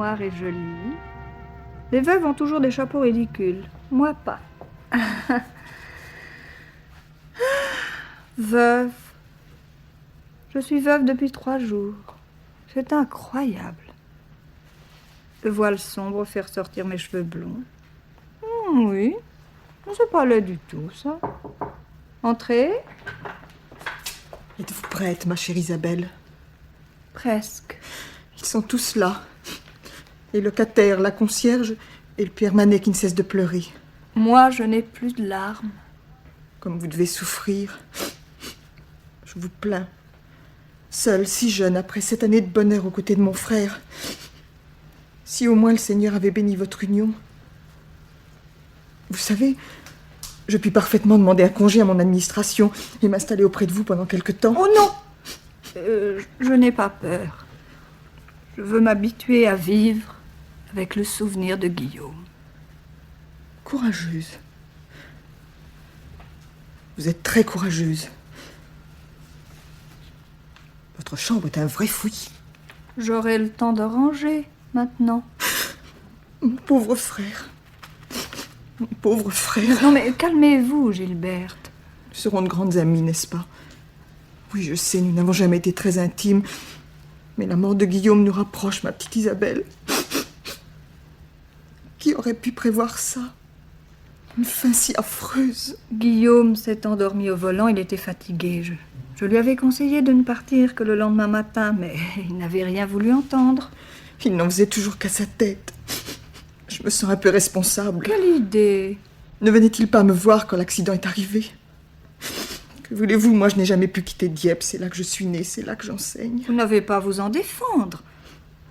noire et jolie. Les veuves ont toujours des chapeaux ridicules. Moi, pas. Veuve. Je suis veuve depuis 3 jours. C'est incroyable. Le voile sombre fait ressortir mes cheveux blonds. Oui, c'est pas laid du tout, ça. Entrez. Êtes-vous prête, ma chère Isabelle? Presque. Ils sont tous là. Les locataires, la concierge et le Pierre Manet qui ne cesse de pleurer. Moi, je n'ai plus de larmes. Comme vous devez souffrir. Je vous plains. Seule, si jeune, après 7 années de bonheur aux côtés de mon frère. Si au moins le Seigneur avait béni votre union. Vous savez, je puis parfaitement demander un congé à mon administration et m'installer auprès de vous pendant quelque temps. Oh non! Je n'ai pas peur. Je veux m'habituer à vivre avec le souvenir de Guillaume. Courageuse. Vous êtes très courageuse. Votre chambre est un vrai fouillis. J'aurai le temps de ranger, maintenant. Mon pauvre frère. Mon pauvre frère. Non mais calmez-vous, Gilberte. Nous serons de grandes amies, n'est-ce pas? Oui, je sais, nous n'avons jamais été très intimes. Mais la mort de Guillaume nous rapproche, ma petite Isabelle. Qui aurait pu prévoir ça? Une fin si affreuse. Guillaume s'est endormi au volant, il était fatigué. Je lui avais conseillé de ne partir que le lendemain matin, mais il n'avait rien voulu entendre. Il n'en faisait toujours qu'à sa tête. Je me sens un peu responsable. Quelle idée! Ne venait-il pas me voir quand l'accident est arrivé? Que voulez-vous, moi je n'ai jamais pu quitter Dieppe, c'est là que je suis née, c'est là que j'enseigne. Vous n'avez pas à vous en défendre.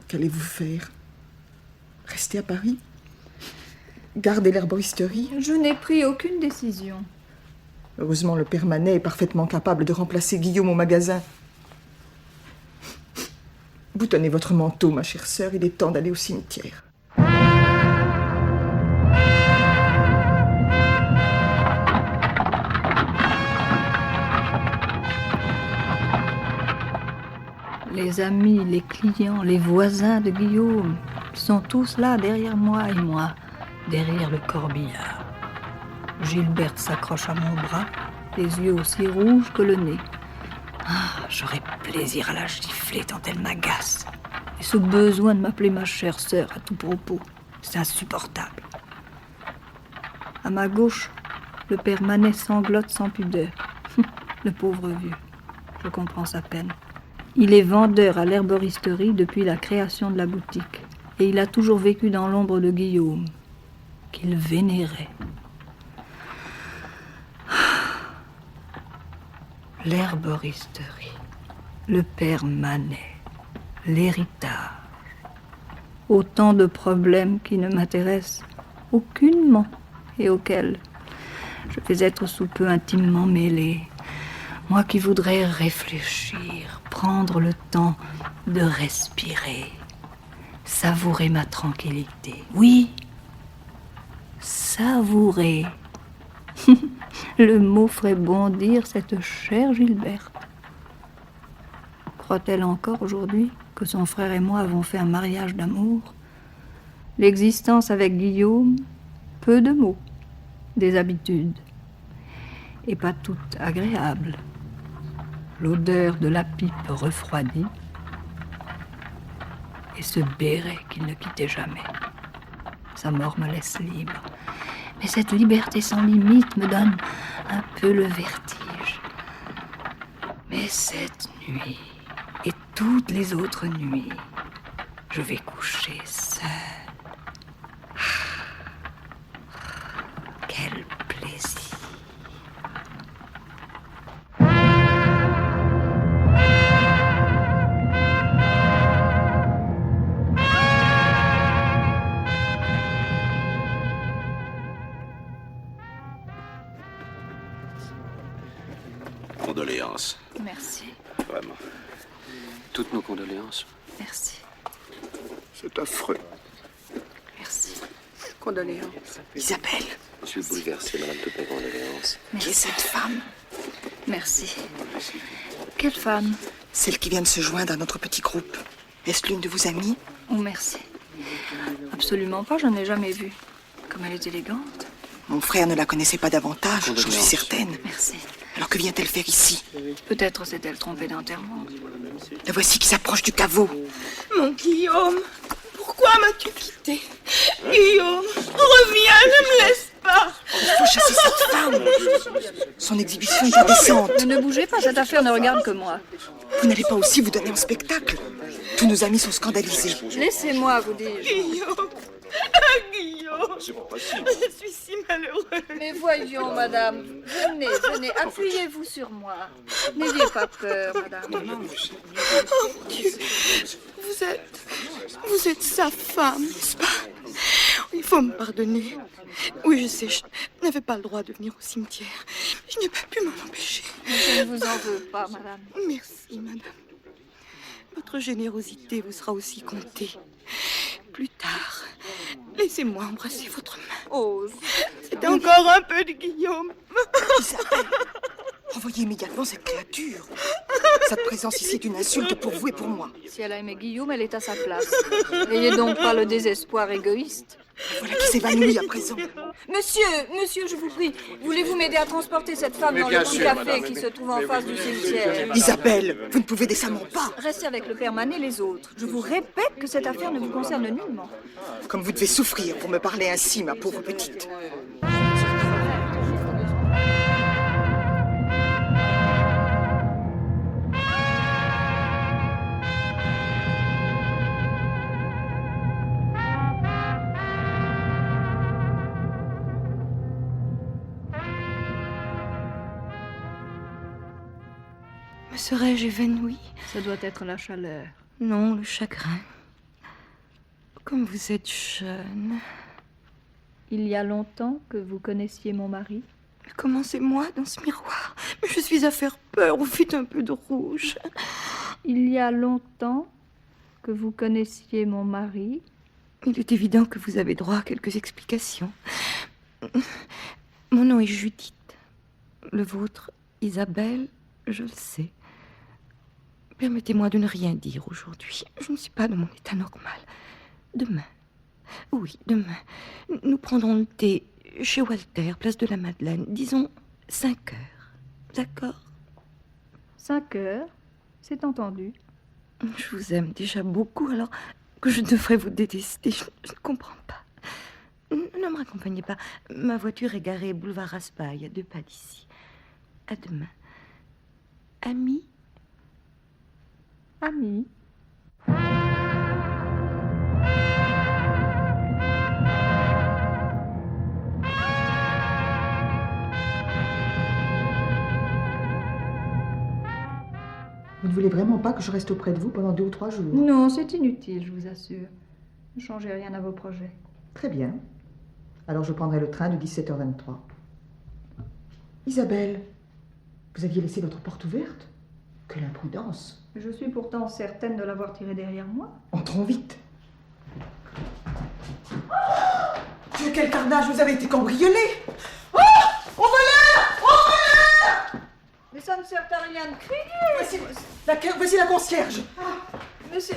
Qu'allez-vous faire? Rester à Paris? Garder l'herboristerie? Je n'ai pris aucune décision. Heureusement, le père Manet est parfaitement capable de remplacer Guillaume au magasin. Boutonnez votre manteau, ma chère sœur, il est temps d'aller au cimetière. Les amis, les clients, les voisins de Guillaume sont tous là derrière moi et moi, derrière le corbillard. Gilberte s'accroche à mon bras, les yeux aussi rouges que le nez. Ah, j'aurais plaisir à la gifler tant elle m'agace. Et ce besoin de m'appeler ma chère sœur à tout propos, c'est insupportable. À ma gauche, le père Manet sanglote sans pudeur. Le pauvre vieux, je comprends sa peine. Il est vendeur à l'herboristerie depuis la création de la boutique. Et il a toujours vécu dans l'ombre de Guillaume, qu'il vénérait. L'herboristerie, le père Manet, l'héritage. Autant de problèmes qui ne m'intéressent aucunement et auxquels je vais être sous peu intimement mêlée. Moi qui voudrais réfléchir, prendre le temps de respirer, savourer ma tranquillité. Oui, savourer. Le mot ferait bondir cette chère Gilberte. Croit-elle encore aujourd'hui que son frère et moi avons fait un mariage d'amour? L'existence avec Guillaume, peu de mots, des habitudes, et pas toutes agréables. L'odeur de la pipe refroidie et ce béret qu'il ne quittait jamais. Sa mort me laisse libre. Mais cette liberté sans limite me donne un peu le vertige. Mais cette nuit et toutes les autres nuits, je vais coucher seule. Quel plaisir! Condoléances. Merci, Vraiment. Toutes nos condoléances. merci, C'est affreux. merci. Condoléances. Isabelle, Je suis bouleversé, madame, toutes mes condoléances. qui est cette femme? Merci. Quelle femme? Celle qui vient de se joindre à notre petit groupe. Est-ce l'une de vos amies? Oh, merci. Absolument pas, je n'ai jamais vu. Comme elle est élégante. Mon frère ne la connaissait pas davantage, j'en suis Condoléances. certaine. Merci. Alors que vient-elle faire ici? Peut-être s'est-elle trompée d'enterrement. La voici qui s'approche du caveau. Mon Guillaume, pourquoi m'as-tu quitté? Guillaume, reviens, ne me laisse pas. Il faut chasser cette femme. Son exhibition est indécente. Mais ne bougez pas, cette affaire ne regarde que moi. Vous n'allez pas aussi vous donner en spectacle? Tous nos amis sont scandalisés. Laissez-moi, vous dis-je. Guillaume, ah, Guillaume, je suis si malheureux. Mais voyons, madame. Venez, appuyez-vous sur moi. N'ayez pas peur, madame. Oh mon Dieu, vous êtes sa femme, n'est-ce pas? Il faut me pardonner. Oui, je sais, je n'avais pas le droit de venir au cimetière. Je n'ai pas pu m'en empêcher. Je ne vous en veux pas, madame. Merci, madame. Votre générosité vous sera aussi comptée. Plus tard, laissez-moi embrasser votre main. Oh, C'est encore un peu de Guillaume. Isabelle, renvoyez immédiatement cette créature. Cette présence ici est une insulte pour vous et pour moi. si elle a aimé Guillaume, elle est à sa place. N'ayez donc pas le désespoir égoïste. Voilà qui s'évanouit à présent. Monsieur, je vous prie, voulez-vous m'aider à transporter cette femme Mais dans bien le petit sûr, café madame. qui se trouve en face du cimetière? Isabelle, vous ne pouvez décemment pas. Restez avec le père Manet et les autres. Je vous répète que cette affaire ne vous concerne nullement. Comme vous devez souffrir pour me parler ainsi, ma pauvre petite. Me serais-je évanouie? Ça doit être la chaleur. Non, le chagrin. Comme vous êtes jeune. Il y a longtemps que vous connaissiez mon mari? Comment c'est moi dans ce miroir? Mais je suis à faire peur, vous faites un peu de rouge. Il y a longtemps que vous connaissiez mon mari? Il est évident que vous avez droit à quelques explications. Mon nom est Judith. Le vôtre, Isabelle, je le sais. Permettez-moi de ne rien dire aujourd'hui. Je ne suis pas dans mon état normal. Demain, oui, demain, nous prendrons le thé chez Walter, place de la Madeleine. Disons 5 heures. D'accord? 5 heures, c'est entendu. Je vous aime déjà beaucoup, alors que je devrais vous détester. Je ne comprends pas. Ne me raccompagnez pas. Ma voiture est garée boulevard Raspail, à 2 pas d'ici. À demain. Ami? Ami. Vous ne voulez vraiment pas que je reste auprès de vous pendant 2 ou 3 jours? Non, c'est inutile, je vous assure. Ne changez rien à vos projets. Très bien. Alors je prendrai le train de 17h23. Isabelle, vous aviez laissé votre porte ouverte? Quelle imprudence! Je suis pourtant certaine de l'avoir tiré derrière moi. Entrons vite. Dieu, quel carnage! Vous avez été cambriolé! Mais ça ne sert à rien de crier. Voici la concierge! Mais c'est...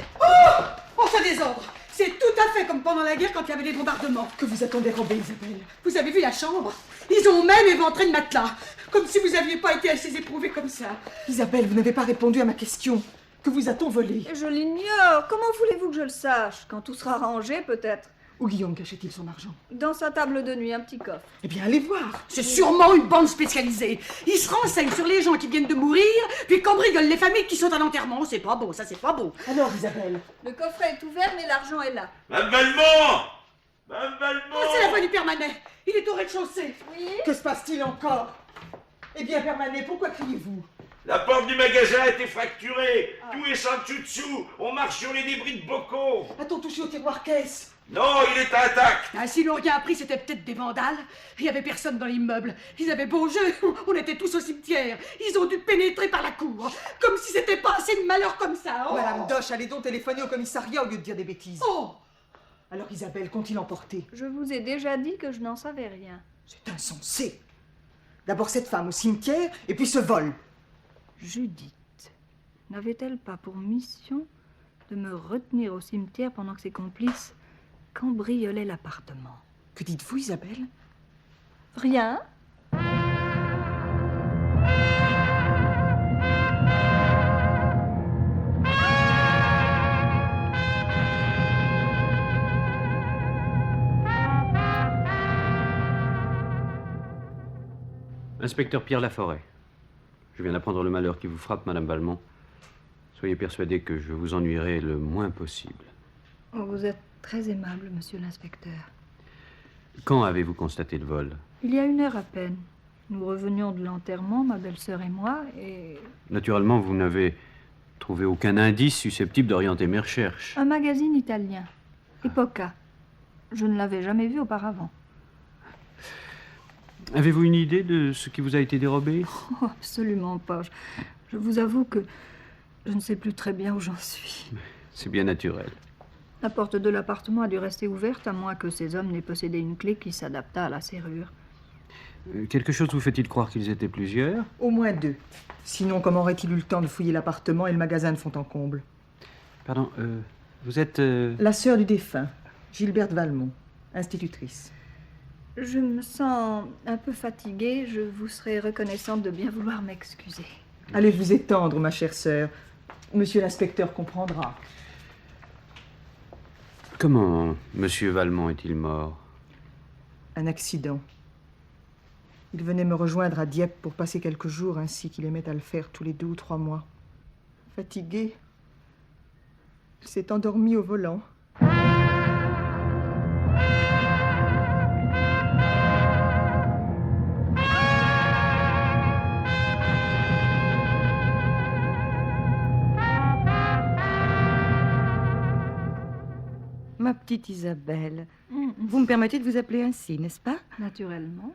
Oh, ce désordre! C'est tout à fait comme pendant la guerre quand il y avait des bombardements. Que vous a-t-on dérobé, Isabelle? Vous avez vu la chambre? Ils ont même éventré le matelas. Comme si vous n'aviez pas été assez éprouvés comme ça. Isabelle, vous n'avez pas répondu à ma question. Que vous a-t-on volé? Je l'ignore. Comment voulez-vous que je le sache? Quand tout sera rangé, peut-être. Où Guillaume cachait-il son argent? Dans sa table de nuit, un petit coffre. Eh bien, allez voir! C'est sûrement une bande spécialisée. Ils se renseignent sur les gens qui viennent de mourir, puis cambriolent les familles qui sont à l'enterrement. C'est pas beau, ça c'est pas beau. Alors, Isabelle? Le coffret est ouvert, mais l'argent est là. Mme Valmont! Mme Oh, Valmont! c'est la voix du père Manet. Il est au rez-de-chaussée. Oui? Que se passe-t-il encore? Eh bien, Père Manet, pourquoi criez-vous? La porte du magasin a été fracturée. Tout est sans dessus-dessous. On marche sur les débris de bocaux. A-t-on touché au tiroir-caisse? Non, il est intact. Ah, si l'on rien appris, c'était peut-être des vandales. Il y avait personne dans l'immeuble. Ils avaient beau jeu. On était tous au cimetière. Ils ont dû pénétrer par la cour. Comme si c'était pas assez de malheur comme ça. Oh. Madame Doche, allez donc téléphoner au commissariat au lieu de dire des bêtises. Oh. Alors, Isabelle, qu'ont-ils emporté? Je vous ai déjà dit que je n'en savais rien. C'est insensé. D'abord cette femme au cimetière, et puis ce vol. Judith n'avait-elle pas pour mission de me retenir au cimetière pendant que ses complices cambriolait l'appartement. Que dites-vous, Isabelle? Rien. Inspecteur Pierre Laforêt, je viens d'apprendre le malheur qui vous frappe, Madame Valmont. Soyez persuadée que je vous ennuierai le moins possible. Oh, vous êtes très aimable, monsieur l'inspecteur. Quand avez-vous constaté le vol? Il y a 1 heure à peine. Nous revenions de l'enterrement, ma belle-sœur et moi, et... Naturellement, vous n'avez trouvé aucun indice susceptible d'orienter mes recherches. Un magazine italien, Epoca. Je ne l'avais jamais vu auparavant. Avez-vous une idée de ce qui vous a été dérobé? Oh, absolument pas. Je vous avoue que je ne sais plus très bien où j'en suis. C'est bien naturel. La porte de l'appartement a dû rester ouverte, à moins que ces hommes n'aient possédé une clé qui s'adaptât à la serrure. Quelque chose vous fait-il croire qu'ils étaient plusieurs? Au moins 2. Sinon, comment aurait-il eu le temps de fouiller l'appartement et le magasin de fond en comble? Pardon, vous êtes... La sœur du défunt, Gilberte Valmont, institutrice. Je me sens un peu fatiguée. Je vous serais reconnaissante de bien vouloir m'excuser. Allez vous étendre, ma chère sœur. Monsieur l'inspecteur comprendra. Comment Monsieur Valmont est-il mort? Un accident. Il venait me rejoindre à Dieppe pour passer quelques jours, ainsi qu'il aimait à le faire tous les 2 ou 3 mois. Fatigué, il s'est endormi au volant. Ma petite Isabelle, vous me permettez de vous appeler ainsi, n'est-ce pas? Naturellement.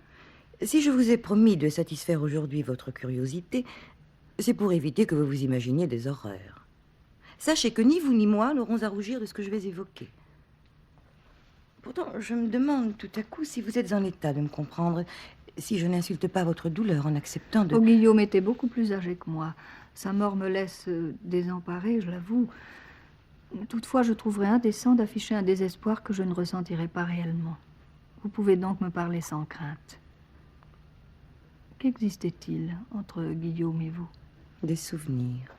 Si je vous ai promis de satisfaire aujourd'hui votre curiosité, c'est pour éviter que vous vous imaginiez des horreurs. Sachez que ni vous ni moi n'aurons à rougir de ce que je vais évoquer. Pourtant, je me demande tout à coup si vous êtes en état de me comprendre, si je n'insulte pas votre douleur en acceptant de... Oh, Guillaume était beaucoup plus âgé que moi. Sa mort me laisse désemparée, je l'avoue. Toutefois, je trouverais indécent d'afficher un désespoir que je ne ressentirais pas réellement. Vous pouvez donc me parler sans crainte. Qu'existait-il entre Guillaume et vous? Des souvenirs.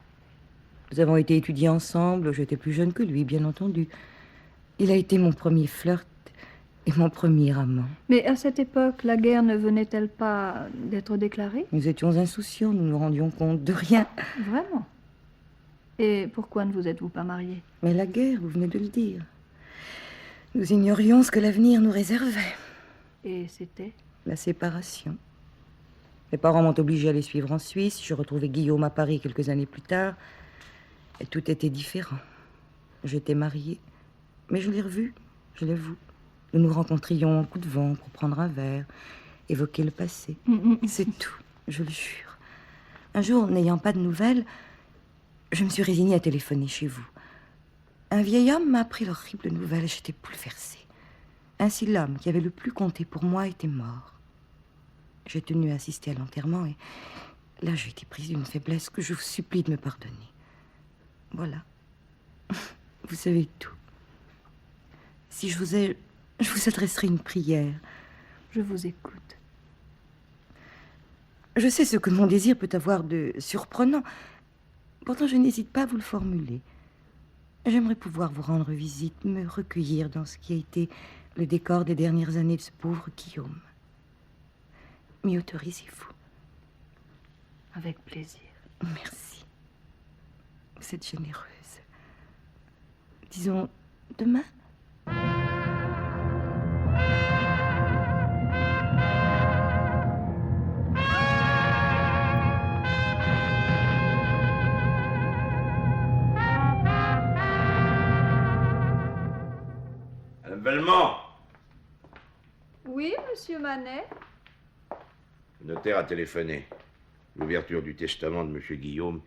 Nous avons été étudiés ensemble, j'étais plus jeune que lui, bien entendu. Il a été mon premier flirt et mon premier amant. Mais à cette époque, la guerre ne venait-elle pas d'être déclarée? Nous étions insouciants, nous nous rendions compte de rien. Vraiment? Et pourquoi ne vous êtes-vous pas mariés? Mais la guerre, vous venez de le dire. Nous ignorions ce que l'avenir nous réservait. Et c'était? La séparation. Mes parents m'ont obligée à les suivre en Suisse. Je retrouvai Guillaume à Paris quelques années plus tard. Et tout était différent. J'étais mariée. Mais je l'ai revu, je l'avoue. Nous nous rencontrions en coup de vent pour prendre un verre, évoquer le passé. C'est tout, je le jure. Un jour, n'ayant pas de nouvelles, je me suis résignée à téléphoner chez vous. Un vieil homme m'a appris l'horrible nouvelle et j'étais bouleversée. Ainsi, l'homme qui avait le plus compté pour moi était mort. J'ai tenu à assister à l'enterrement et là, j'ai été prise d'une faiblesse que je vous supplie de me pardonner. Voilà. Vous savez tout. Si je vous ai, je vous adresserai une prière. Je vous écoute. Je sais ce que mon désir peut avoir de surprenant. Pourtant, je n'hésite pas à vous le formuler. J'aimerais pouvoir vous rendre visite, me recueillir dans ce qui a été le décor des dernières années de ce pauvre Guillaume. M'y autorisez-vous? Avec plaisir. Merci. Vous êtes généreuse. Disons, demain? Madame Valmont, Oui, monsieur Manet? le notaire a téléphoné. L'ouverture du testament de monsieur Guillaume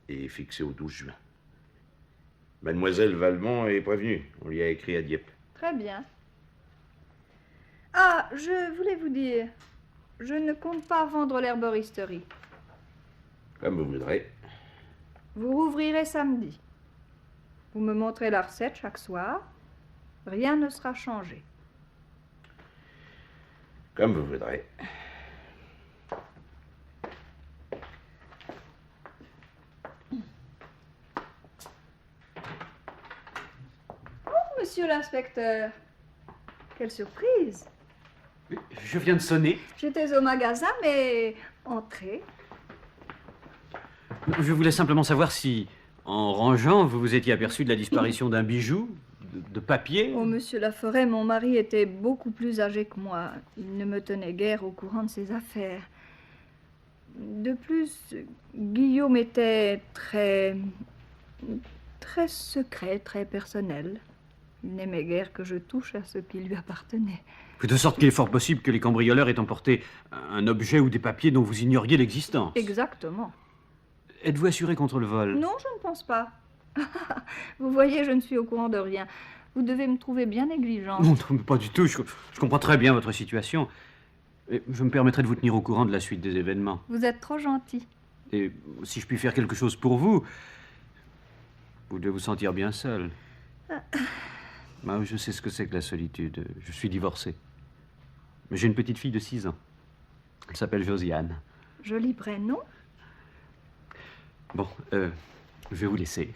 est fixée au 12 juin. Mademoiselle Valmont est prévenue. On lui a écrit à Dieppe. Très bien. Ah, je voulais vous dire, je ne compte pas vendre l'herboristerie. Comme vous voudrez. Vous rouvrirez samedi. Vous me montrez la recette chaque soir. Rien ne sera changé. Comme vous voudrez. Monsieur l'inspecteur, quelle surprise! Je viens de sonner. J'étais au magasin, mais entrez. Je voulais simplement savoir si, en rangeant, vous vous étiez aperçu de la disparition d'un bijou, de papier. Oh, monsieur Laforêt, mon mari était beaucoup plus âgé que moi. Il ne me tenait guère au courant de ses affaires. De plus, Guillaume était très secret, très personnel. Il n'aimait guère que je touche à ce qui lui appartenait. De sorte qu'il est fort possible que les cambrioleurs aient emporté un objet ou des papiers dont vous ignoriez l'existence. Exactement. Êtes-vous assuré contre le vol? Non, je ne pense pas. Vous voyez, je ne suis au courant de rien. Vous devez me trouver bien négligente. Non, pas du tout. Je comprends très bien votre situation. Et je me permettrai de vous tenir au courant de la suite des événements. Vous êtes trop gentil. Et si je puis faire quelque chose pour vous, vous devez vous sentir bien seul. Je sais ce que c'est que la solitude. Je suis divorcé. Mais j'ai une petite fille de 6 ans. Elle s'appelle Josiane. Joli prénom. Bon, je vais vous laisser.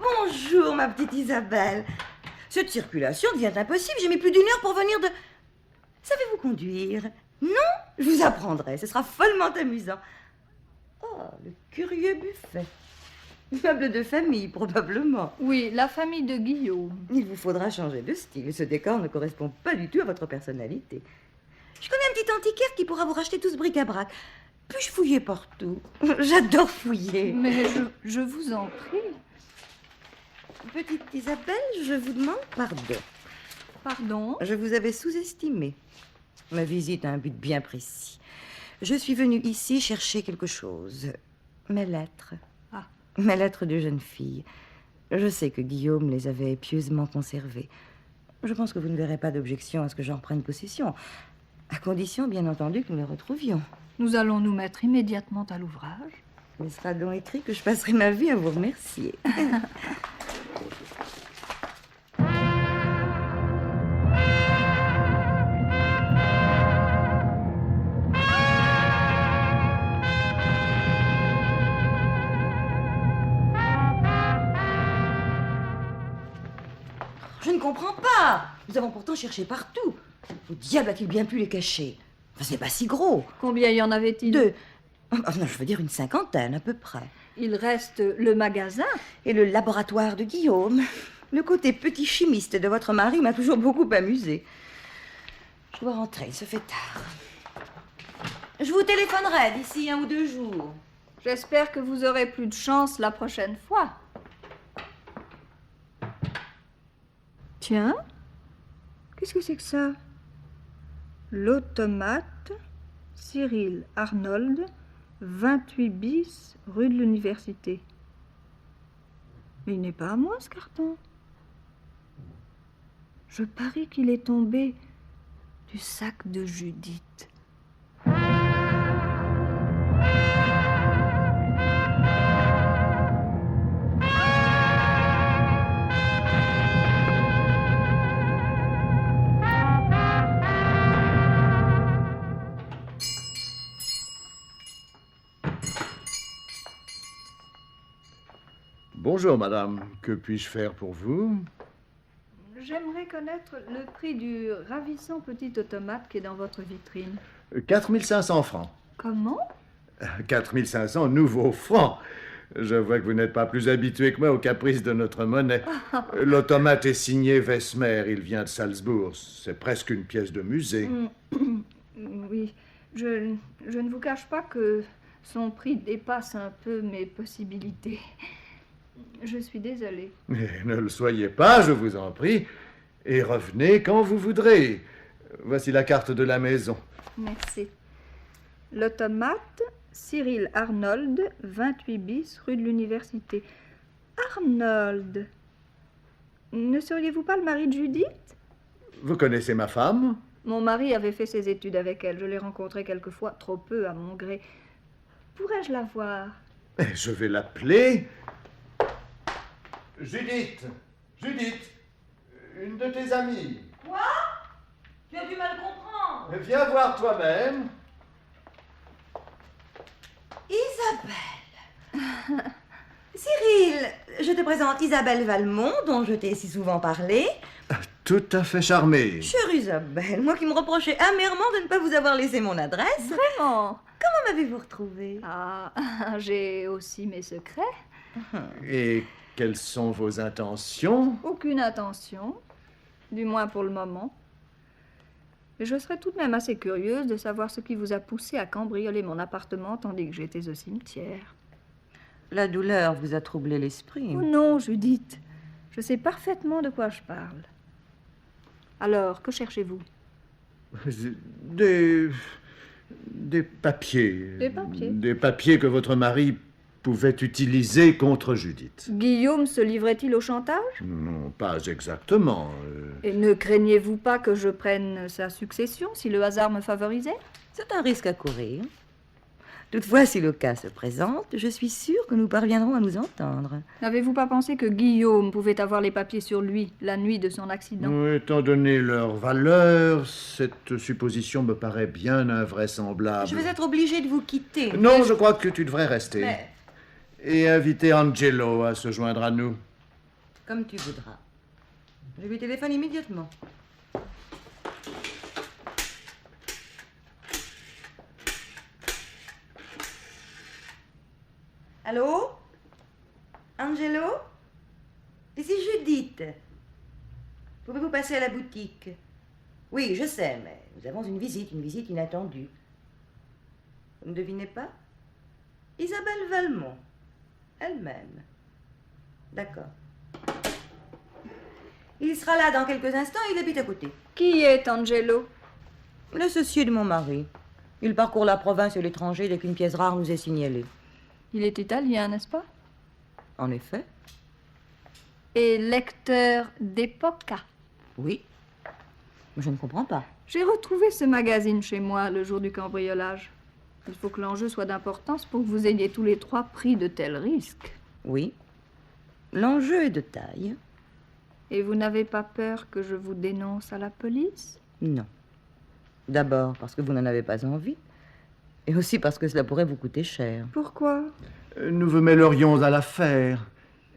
Bonjour, ma petite Isabelle. Cette circulation devient impossible. J'ai mis plus d'1 heure pour venir de... Savez-vous conduire? Non? Je vous apprendrai. Ce sera follement amusant. Oh, le curieux buffet. Meuble de famille, probablement. Oui, la famille de Guillaume. Il vous faudra changer de style. Ce décor ne correspond pas du tout à votre personnalité. Je connais un petit antiquaire qui pourra vous racheter tout ce bric-à-brac. Puis-je fouiller partout? J'adore fouiller. Mais je vous en prie. Petite Isabelle, je vous demande pardon. Pardon? Je vous avais sous-estimé. Ma visite a un but bien précis. Je suis venue ici chercher quelque chose. Mes lettres. Ah. Mes lettres de jeune fille. Je sais que Guillaume les avait pieusement conservées. Je pense que vous ne verrez pas d'objection à ce que j'en prenne possession. À condition, bien entendu, que nous les retrouvions. Nous allons nous mettre immédiatement à l'ouvrage. Il sera donc écrit que je passerai ma vie à vous remercier. Je ne comprends pas. Nous avons pourtant cherché partout. Au diable a-t-il bien pu les cacher? Enfin, c'est pas si gros. Combien y en avait-il? 2. Non, je veux dire une 50aine à peu près. Il reste le magasin. Et le laboratoire de Guillaume. Le côté petit chimiste de votre mari m'a toujours beaucoup amusé. Je dois rentrer, il se fait tard. Je vous téléphonerai d'ici 1 ou 2 jours. J'espère que vous aurez plus de chance la prochaine fois. Tiens, qu'est-ce que c'est que ça? L'automate, Cyril Arnold, 28 bis, rue de l'Université. Mais il n'est pas à moi, ce carton. Je parie qu'il est tombé du sac de Judith. Bonjour, madame. Que puis-je faire pour vous? J'aimerais connaître le prix du ravissant petit automate qui est dans votre vitrine. 4500 francs. Comment? 4500 nouveaux francs. Je vois que vous n'êtes pas plus habitué que moi aux caprices de notre monnaie. L'automate est signé Vesmer, il vient de Salzbourg. C'est presque une pièce de musée. Oui, je ne vous cache pas que son prix dépasse un peu mes possibilités. Je suis désolée. Mais ne le soyez pas, je vous en prie. Et revenez quand vous voudrez. Voici la carte de la maison. Merci. L'automate, Cyril Arnold, 28 bis, rue de l'Université. Arnold. Ne seriez-vous pas le mari de Judith? Vous connaissez ma femme? Mon mari avait fait ses études avec elle. Je l'ai rencontrée quelquefois, trop peu à mon gré. Pourrais-je la voir? Je vais l'appeler. Judith! Judith! Une de tes amies. Quoi? Tu as du mal comprendre. Viens voir toi-même. Isabelle. Cyril, je te présente Isabelle Valmont, dont je t'ai si souvent parlé. Tout à fait charmé. Chère Isabelle, moi qui me reprochais amèrement de ne pas vous avoir laissé mon adresse. Vraiment? Comment m'avez-vous retrouvée? Ah, j'ai aussi mes secrets. Et quelles sont vos intentions? Aucune attention, du moins pour le moment. Mais je serais tout de même assez curieuse de savoir ce qui vous a poussé à cambrioler mon appartement tandis que j'étais au cimetière. La douleur vous a troublé l'esprit. Oh non, Judith. Je sais parfaitement de quoi je parle. Alors, que cherchez-vous? Des papiers. Des papiers? Des papiers que votre mari pouvait utiliser contre Judith. Guillaume se livrait-il au chantage? Non, pas exactement. Et ne craignez-vous pas que je prenne sa succession si le hasard me favorisait? C'est un risque à courir. Toutefois, si le cas se présente, je suis sûre que nous parviendrons à nous entendre. N'avez-vous pas pensé que Guillaume pouvait avoir les papiers sur lui la nuit de son accident? Oui, étant donné leur valeur, cette supposition me paraît bien invraisemblable. Je vais être obligée de vous quitter. Non, je crois que tu devrais rester. Mais, Et inviter Angelo à se joindre à nous. comme tu voudras. Je lui téléphone immédiatement. Allô? Angelo? Ici Judith. Pouvez-vous passer à la boutique? Oui, je sais, mais nous avons une visite inattendue. Vous ne devinez pas? Isabelle Valmont, elle-même. D'accord. Il sera là dans quelques instants, il habite à côté. Qui est Angelo? L'associé de mon mari. Il parcourt la province et l'étranger dès qu'une pièce rare nous est signalée. Il est italien, n'est-ce pas? En effet? Et lecteur d'Epoca. Oui. Mais je ne comprends pas. J'ai retrouvé ce magazine chez moi le jour du cambriolage. Il faut que l'enjeu soit d'importance pour que vous ayez tous les trois pris de tels risques. Oui. L'enjeu est de taille. Et vous n'avez pas peur que je vous dénonce à la police? Non. D'abord parce que vous n'en avez pas envie. Et aussi parce que cela pourrait vous coûter cher. Pourquoi? Nous vous mêlerions à l'affaire.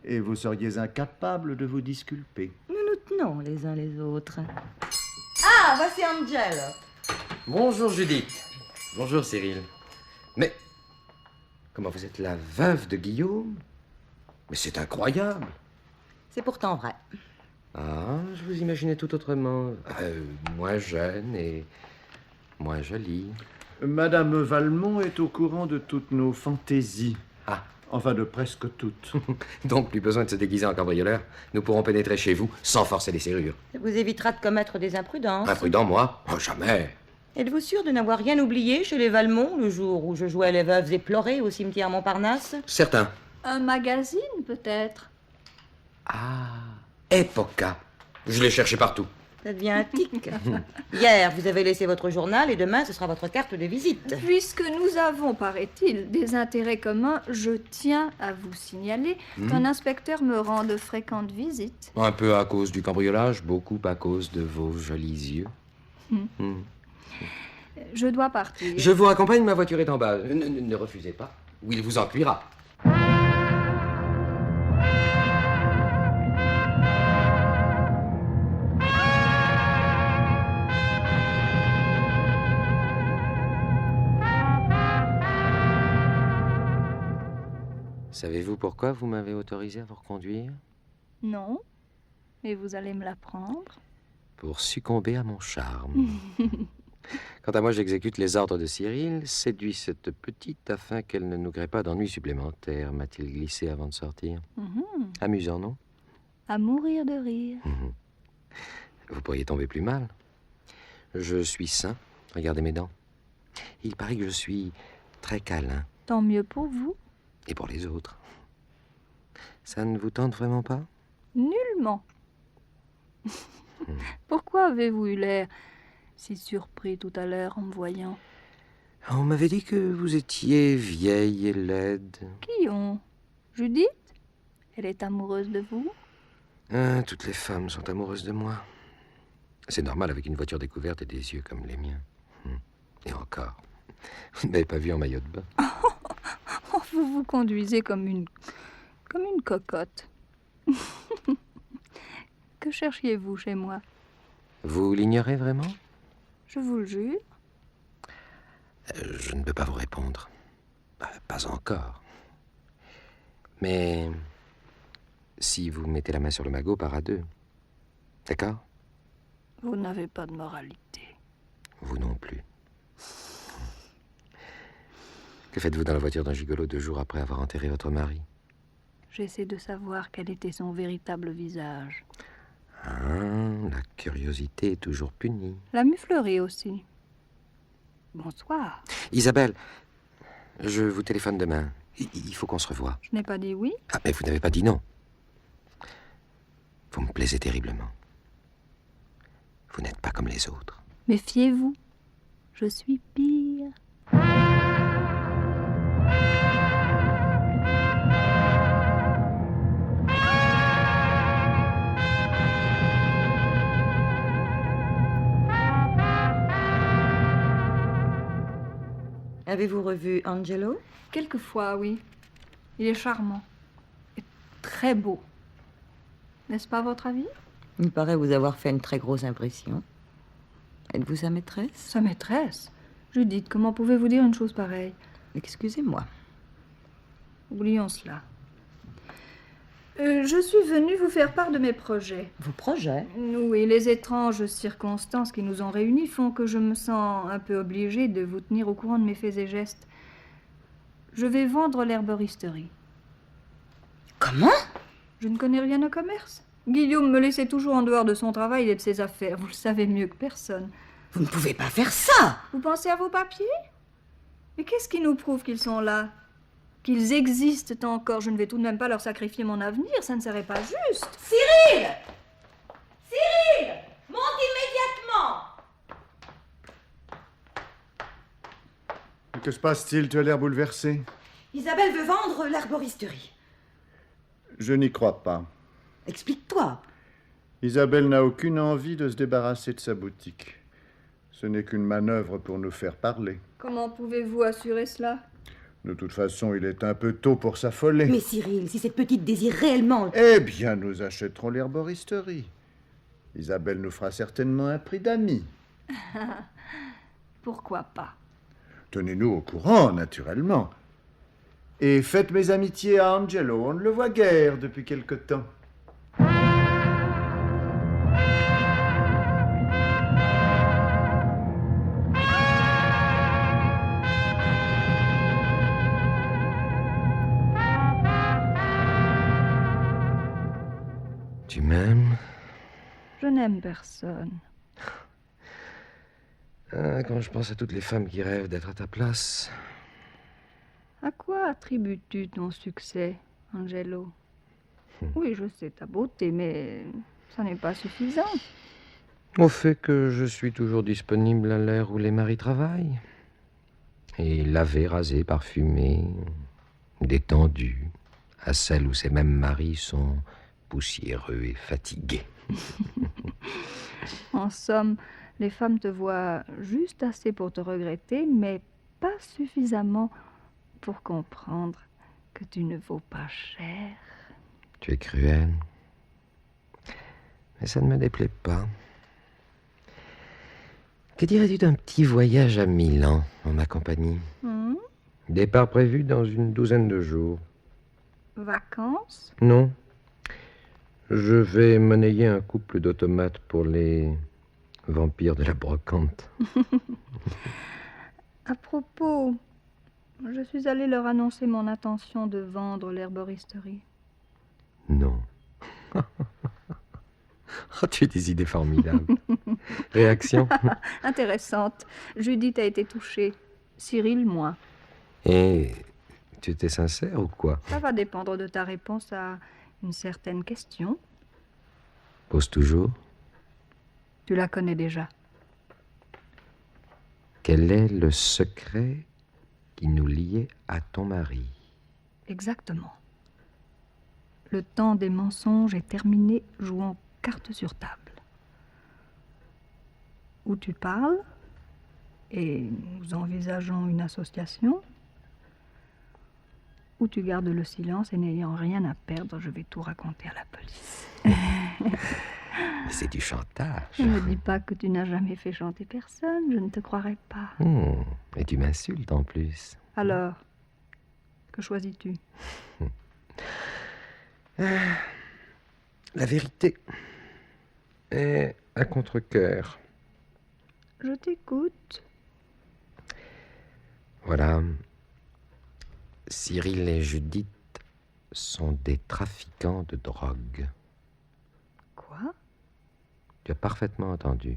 Et vous seriez incapable de vous disculper. Nous nous tenons les uns les autres. Ah, voici Angelo. Bonjour Judith. Bonjour Cyril. Mais comment vous êtes la veuve de Guillaume? Mais c'est incroyable. C'est pourtant vrai. Ah, je vous imaginais tout autrement. Moins jeune et moins jolie. Madame Valmont est au courant de toutes nos fantaisies. Ah. Enfin, de presque toutes. Donc, plus besoin de se déguiser en cambrioleur. Nous pourrons pénétrer chez vous sans forcer les serrures. Ça vous évitera de commettre des imprudences. Imprudent, moi? Oh, jamais. Êtes-vous sûr de n'avoir rien oublié chez les Valmont le jour où je jouais les veuves éplorées au cimetière Montparnasse? Certain. Un magazine, peut-être? Ah, Epoca. Je l'ai cherché partout. Ça devient un tic. Hier, vous avez laissé votre journal et demain, ce sera votre carte de visite. Puisque nous avons, paraît-il, des intérêts communs, je tiens à vous signaler qu'un inspecteur me rend de fréquentes visites. Un peu à cause du cambriolage, beaucoup à cause de vos jolis yeux. Je dois partir. Je vous raccompagne, ma voiture est en bas. Ne refusez pas, ou il vous en cuira. Savez-vous pourquoi vous m'avez autorisé à vous reconduire? Non. Et vous allez me l'apprendre? Pour succomber à mon charme. Quant à moi, j'exécute les ordres de Cyril, séduis cette petite afin qu'elle ne nous crée pas d'ennuis supplémentaires, m'a-t-il glissé avant de sortir. Amusant, non? À mourir de rire. Vous pourriez tomber plus mal. Je suis sain. Regardez mes dents. Il paraît que je suis très câlin. Tant mieux pour vous. Et pour les autres. Ça ne vous tente vraiment pas? Nullement. Pourquoi avez-vous eu l'air si surpris tout à l'heure en me voyant? On m'avait dit que vous étiez vieille et laide. Guillaume, Judith, elle est amoureuse de vous? Ah, toutes les femmes sont amoureuses de moi. C'est normal avec une voiture découverte et des yeux comme les miens. Et encore, vous ne m'avez pas vu en maillot de bain. Oh, vous vous conduisez comme une cocotte. Que cherchiez-vous chez moi? Vous l'ignorez vraiment? Je vous le jure. Je ne peux pas vous répondre. Pas encore. Mais si vous mettez la main sur le magot, part à deux. D'accord? Vous n'avez pas de moralité. Vous non plus. Que faites-vous dans la voiture d'un gigolo 2 jours après avoir enterré votre mari? J'essaie de savoir quel était son véritable visage. Ah, la curiosité est toujours punie. La muflerie aussi. Bonsoir. Isabelle, je vous téléphone demain. Il faut qu'on se revoie. Je n'ai pas dit oui. Ah, mais vous n'avez pas dit non. Vous me plaisez terriblement. Vous n'êtes pas comme les autres. Méfiez-vous. Je suis pire. Avez-vous revu Angelo? Quelquefois, oui. Il est charmant. Et très beau. N'est-ce pas votre avis? Il paraît vous avoir fait une très grosse impression. Êtes-vous sa maîtresse? Sa maîtresse? Judith, comment pouvez-vous dire une chose pareille? Excusez-moi. Oublions cela. Je suis venue vous faire part de mes projets. Vos projets? Oui, les étranges circonstances qui nous ont réunis font que je me sens un peu obligée de vous tenir au courant de mes faits et gestes. Je vais vendre l'herboristerie. Comment? Je ne connais rien au commerce. Guillaume me laissait toujours en dehors de son travail et de ses affaires. Vous le savez mieux que personne. Vous ne pouvez pas faire ça! Vous pensez à vos papiers? Mais qu'est-ce qui nous prouve qu'ils sont là? Qu'ils existent encore? Je ne vais tout de même pas leur sacrifier mon avenir, ça ne serait pas juste. Cyril! Cyril! Monte immédiatement! Que se passe-t-il? Tu as l'air bouleversé. Isabelle veut vendre l'herboristerie. Je n'y crois pas. Explique-toi. Isabelle n'a aucune envie de se débarrasser de sa boutique. Ce n'est qu'une manœuvre pour nous faire parler. Comment pouvez-vous assurer cela? De toute façon, il est un peu tôt pour s'affoler. Mais Cyril, si cette petite désire réellement... Eh bien, nous achèterons l'herboristerie. Isabelle nous fera certainement un prix d'amis. Pourquoi pas? Tenez-nous au courant, naturellement. Et faites mes amitiés à Angelo. On ne le voit guère depuis quelque temps. Tu m'aimes? Je n'aime personne. Ah, quand je pense à toutes les femmes qui rêvent d'être à ta place. À quoi attribues-tu ton succès, Angelo? Oui, je sais ta beauté, mais ça n'est pas suffisant. Au fait que je suis toujours disponible à l'heure où les maris travaillent. Et lavé, rasé, parfumé, détendu, à celle où ces mêmes maris sont poussiéreux et fatigués. En somme, les femmes te voient juste assez pour te regretter, mais pas suffisamment pour comprendre que tu ne vaux pas cher. Tu es cruel. Mais ça ne me déplaît pas. Que dirais-tu d'un petit voyage à Milan en ma compagnie? Départ prévu dans une douzaine de jours. Vacances? Non. Je vais monnayer un couple d'automates pour les vampires de la brocante. À propos, je suis allée leur annoncer mon intention de vendre l'herboristerie. Non. Oh, tu as des idées formidables. Réaction? Intéressante. Judith a été touchée. Cyril, moi. Et tu étais sincère ou quoi? Ça va dépendre de ta réponse à une certaine question. Pose toujours. Tu la connais déjà. Quel est le secret qui nous liait à ton mari? Exactement. Le temps des mensonges est terminé, jouons carte sur table. Ou tu parles, et nous envisageons une association, ou tu gardes le silence et n'ayant rien à perdre, je vais tout raconter à la police. Mais c'est du chantage. Ne me dis pas que tu n'as jamais fait chanter personne, je ne te croirais pas. Et tu m'insultes en plus. Alors, que choisis-tu? La vérité est à contre-cœur. Je t'écoute. Voilà. Cyril et Judith sont des trafiquants de drogue. Quoi? Tu as parfaitement entendu.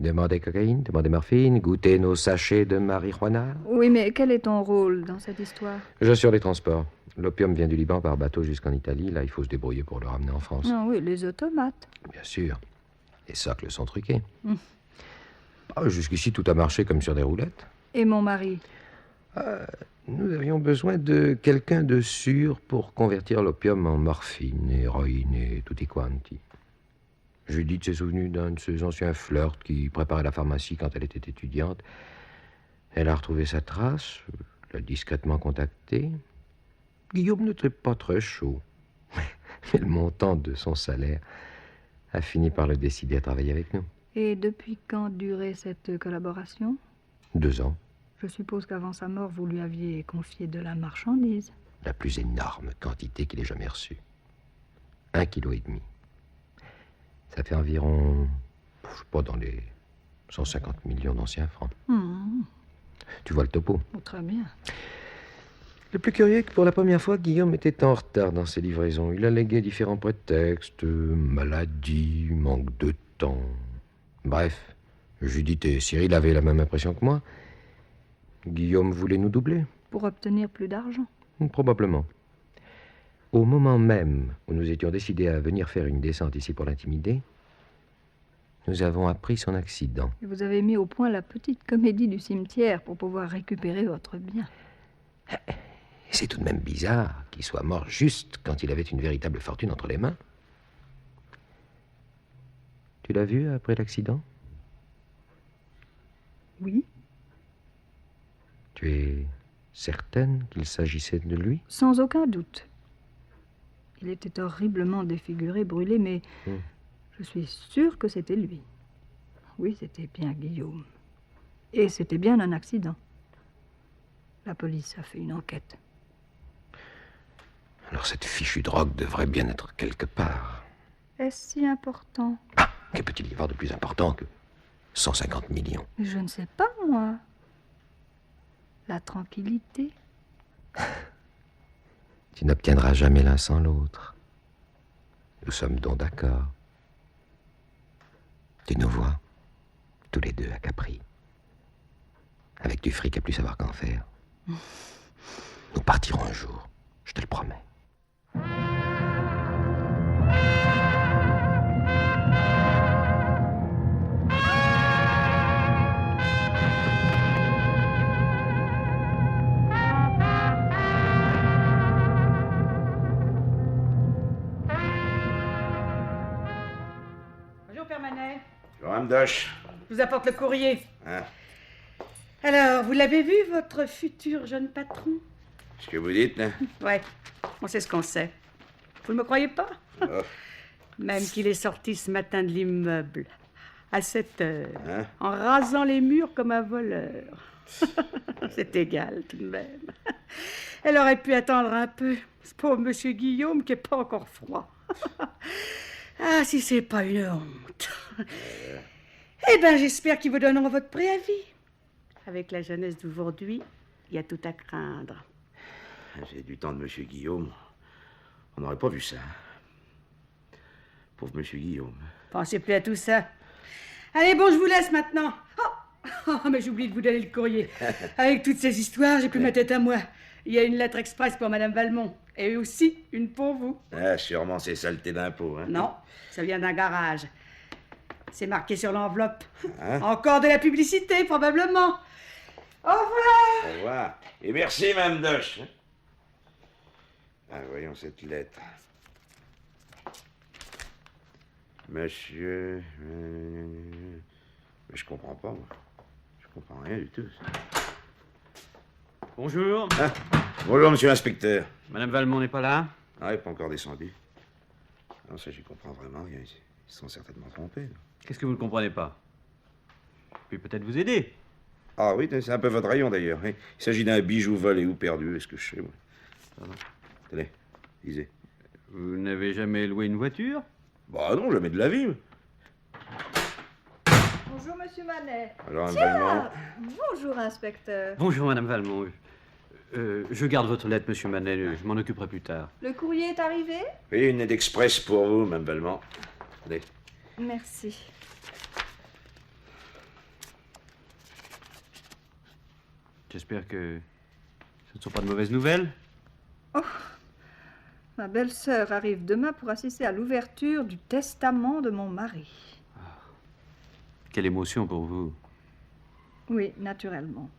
Demander cocaïne, demander morphine, goûter nos sachets de marijuana. Oui, mais quel est ton rôle dans cette histoire? J'assure les transports. L'opium vient du Liban par bateau jusqu'en Italie. Là, il faut se débrouiller pour le ramener en France. Ah oui, les automates. Bien sûr. Les socles sont truqués. Jusqu'ici, tout a marché comme sur des roulettes. Et mon mari? Nous avions besoin de quelqu'un de sûr pour convertir l'opium en morphine, héroïne et tutti quanti. Judith s'est souvenue d'un de ses anciens flirts qui préparait la pharmacie quand elle était étudiante. Elle a retrouvé sa trace, l'a discrètement contacté. Guillaume n'était pas très chaud. Mais le montant de son salaire a fini par le décider à travailler avec nous. Et depuis quand durait cette collaboration? 2 ans. Je suppose qu'avant sa mort, vous lui aviez confié de la marchandise. La plus énorme quantité qu'il ait jamais reçue. 1,5 kg. Ça fait environ, je sais pas, dans les 150 millions d'anciens francs. Tu vois le topo? Très bien. Le plus curieux est que pour la première fois, Guillaume était en retard dans ses livraisons. Il alléguait différents prétextes, maladie, manque de temps. Bref, Judith et Cyril avaient la même impression que moi. Guillaume voulait nous doubler. Pour obtenir plus d'argent? Probablement. Au moment même où nous étions décidés à venir faire une descente ici pour l'intimider, nous avons appris son accident. Et vous avez mis au point la petite comédie du cimetière pour pouvoir récupérer votre bien. C'est tout de même bizarre qu'il soit mort juste quand il avait une véritable fortune entre les mains. Tu l'as vu après l'accident? Oui. Tu es certaine qu'il s'agissait de lui? Sans aucun doute. Il était horriblement défiguré, brûlé, mais je suis sûre que c'était lui. Oui, c'était bien Guillaume. Et c'était bien un accident. La police a fait une enquête. Alors cette fichue drogue devrait bien être quelque part. Est-ce si important? Que peut-il y avoir de plus important que 150 millions? Mais je ne sais pas, moi. La tranquillité. Tu n'obtiendras jamais l'un sans l'autre. Nous sommes donc d'accord. Tu nous vois, tous les deux à Capri, avec du fric à plus savoir qu'en faire. Nous partirons un jour, je te le promets. Bonjour, Père Manet. Bonjour, Amdoche. Je vous apporte le courrier. Hein? Alors, vous l'avez vu, votre futur jeune patron? Ce que vous dites, hein? Ouais, on sait ce qu'on sait. Vous ne me croyez pas? Oh. Même qu'il est sorti ce matin de l'immeuble, à 7 heures, Hein? en rasant les murs comme un voleur. C'est égal, tout de même. Elle aurait pu attendre un peu, ce pauvre monsieur Guillaume qui n'est pas encore froid. Ah, si c'est pas une honte. Eh bien, j'espère qu'ils vous donneront votre préavis. Avec la jeunesse d'aujourd'hui, il y a tout à craindre. J'ai du temps de monsieur Guillaume. On n'aurait pas vu ça. Pauvre monsieur Guillaume. Pensez plus à tout ça. Allez, bon, je vous laisse maintenant. Oh, mais j'ai oublié de vous donner le courrier. Avec toutes ces histoires, j'ai plus ma tête à moi. Il y a une lettre express pour Madame Valmont. Et aussi une pour vous. Ah, sûrement ces saletés d'impôts, hein? Non, ça vient d'un garage. C'est marqué sur l'enveloppe. Hein? Encore de la publicité, probablement. Au revoir. Au revoir. Et merci, Mme Doche. Ah, voyons cette lettre. Monsieur... Mais je comprends pas, moi. Je comprends rien du tout. Bonjour. Ah, bonjour, monsieur l'inspecteur. Madame Valmont n'est pas là? Ah, elle n'est pas encore descendue. Non, ça, j'y comprends vraiment rien. Ils sont certainement trompés. Qu'est-ce que vous ne comprenez pas? Je puis peut-être vous aider. Ah oui, c'est un peu votre rayon, d'ailleurs. Il s'agit d'un bijou volé ou perdu, est-ce que je sais, moi. Tenez, lisez. Vous n'avez jamais loué une voiture? Bah non, jamais de la vie. Bonjour, monsieur Manet. Alors, un Tiens, Valmont. bonjour, inspecteur. Bonjour, Madame Valmont. Je garde votre lettre, monsieur Manet. Je m'en occuperai plus tard. Le courrier est arrivé? Oui, une aide express pour vous, Mme Valmont. Allez. Merci. J'espère que ce ne sont pas de mauvaises nouvelles. Oh, ma belle-sœur arrive demain pour assister à l'ouverture du testament de mon mari. Quelle émotion pour vous. Oui, naturellement.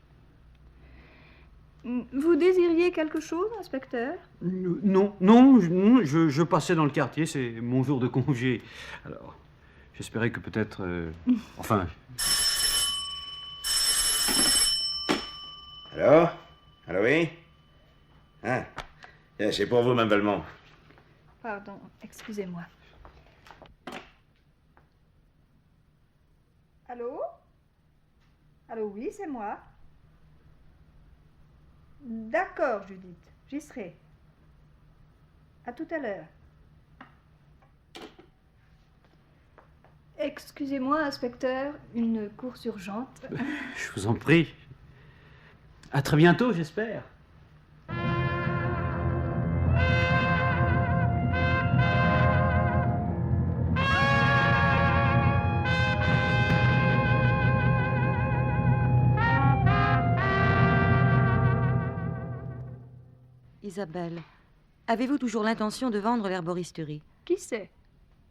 Vous désiriez quelque chose, inspecteur? Non, je passais dans le quartier, c'est mon jour de congé. Alors, j'espérais que peut-être... Enfin... Alors? Alors oui? Ah, c'est pour vous, Mme Valmont. Pardon, excusez-moi. Allô? Allô, oui, c'est moi. D'accord, Judith, j'y serai. À tout à l'heure. Excusez-moi, inspecteur, une course urgente. Je vous en prie. À très bientôt, j'espère. Isabelle, avez-vous toujours l'intention de vendre l'herboristerie? Qui sait?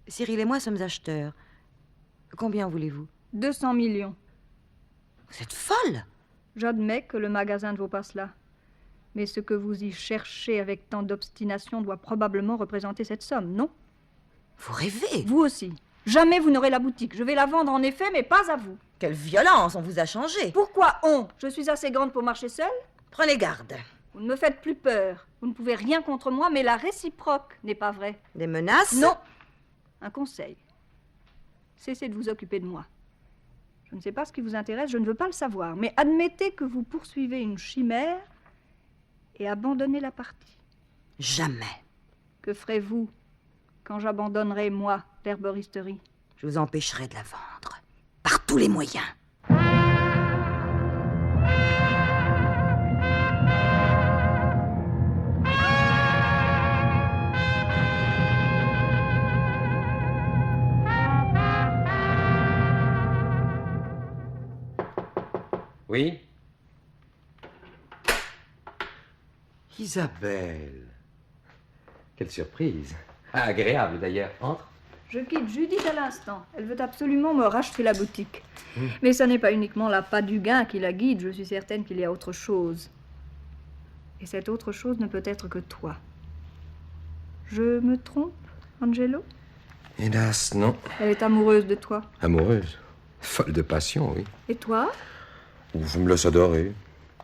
Cyril et moi sommes acheteurs. Combien voulez-vous? 200 millions. Vous êtes folle! J'admets que le magasin ne vaut pas cela. Mais ce que vous y cherchez avec tant d'obstination doit probablement représenter cette somme, non? Vous rêvez! Vous aussi. Jamais vous n'aurez la boutique. Je vais la vendre en effet, mais pas à vous. Quelle violence, on vous a changé! Pourquoi on? Je suis assez grande pour marcher seule? Prenez garde. Vous ne me faites plus peur. Vous ne pouvez rien contre moi, mais la réciproque n'est pas vraie. Des menaces? Non. Un conseil. Cessez de vous occuper de moi. Je ne sais pas ce qui vous intéresse, je ne veux pas le savoir. Mais admettez que vous poursuivez une chimère et abandonnez la partie. Jamais. Que ferez-vous quand j'abandonnerai, moi, l'herboristerie? Je vous empêcherai de la vendre. Par tous les moyens. Oui? Isabelle. Quelle surprise. Ah, agréable d'ailleurs. Entre. Je quitte Judith à l'instant. Elle veut absolument me racheter la boutique. Mais ce n'est pas uniquement l'appât du gain qui la guide. Je suis certaine qu'il y a autre chose. Et cette autre chose ne peut être que toi. Je me trompe, Angelo? Hélas, non. Elle est amoureuse de toi. Amoureuse. Folle de passion, oui. Et toi? Je me laisse adorer.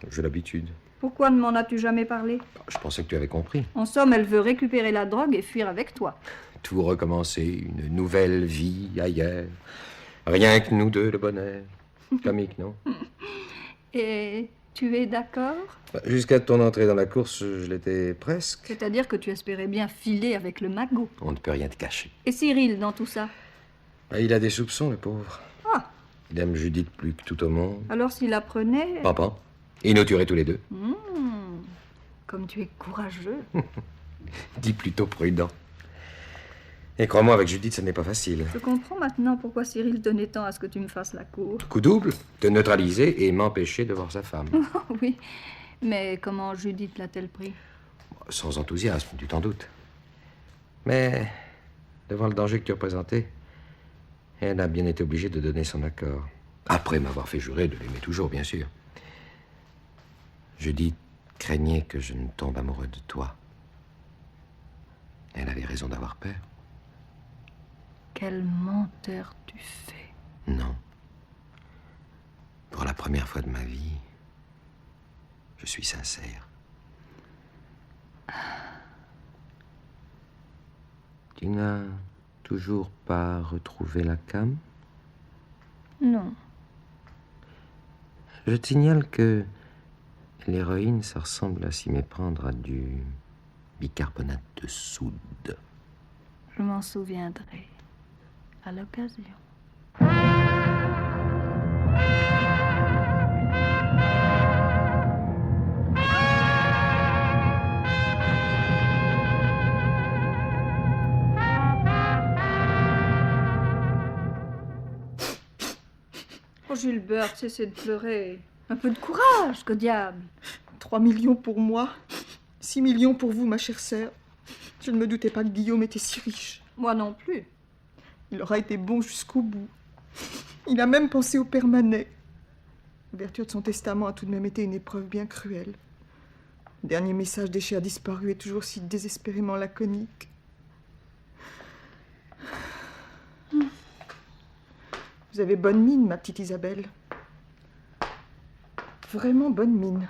J'ai l'habitude. Pourquoi ne m'en as-tu jamais parlé? Je pensais que tu avais compris. En somme, elle veut récupérer la drogue et fuir avec toi. Tout recommencer, une nouvelle vie ailleurs. Rien que nous deux, le bonheur. Comique, non? Et tu es d'accord? Jusqu'à ton entrée dans la course, je l'étais presque. C'est-à-dire que tu espérais bien filer avec le magot. On ne peut rien te cacher. Et Cyril, dans tout ça? Il a des soupçons, le pauvre. Ah! Il aime Judith plus que tout au monde. Alors s'il apprenait... Papa. Il nous tuerait tous les deux. Comme tu es courageux. Dis plutôt prudent. Et crois-moi, avec Judith, ce n'est pas facile. Je comprends maintenant pourquoi Cyril tenait tant à ce que tu me fasses la cour. Coup double, te neutraliser et m'empêcher de voir sa femme. Oui, mais comment Judith l'a-t-elle pris? Sans enthousiasme, tu t'en doutes. Mais, devant le danger que tu représentais, Et elle a bien été obligée de donner son accord. Après m'avoir fait jurer de l'aimer toujours, bien sûr. Judith craignait que je ne tombe amoureux de toi. Elle avait raison d'avoir peur. Quel menteur tu fais. Non. Pour la première fois de ma vie, je suis sincère. Tu n'as toujours pas retrouvé la came? Non. Je te signale que l'héroïne, ça ressemble à s'y méprendre à du bicarbonate de soude. Je m'en souviendrai à l'occasion. Oh Gilbert, cessez de pleurer. Un peu de courage, que diable. 3 millions pour moi, 6 millions pour vous, ma chère sœur. Je ne me doutais pas que Guillaume était si riche. Moi non plus. Il aura été bon jusqu'au bout. Il a même pensé au père Manet. L'ouverture de son testament a tout de même été une épreuve bien cruelle. Le dernier message des chers disparus est toujours si désespérément laconique. Vous avez bonne mine, ma petite Isabelle. Vraiment bonne mine.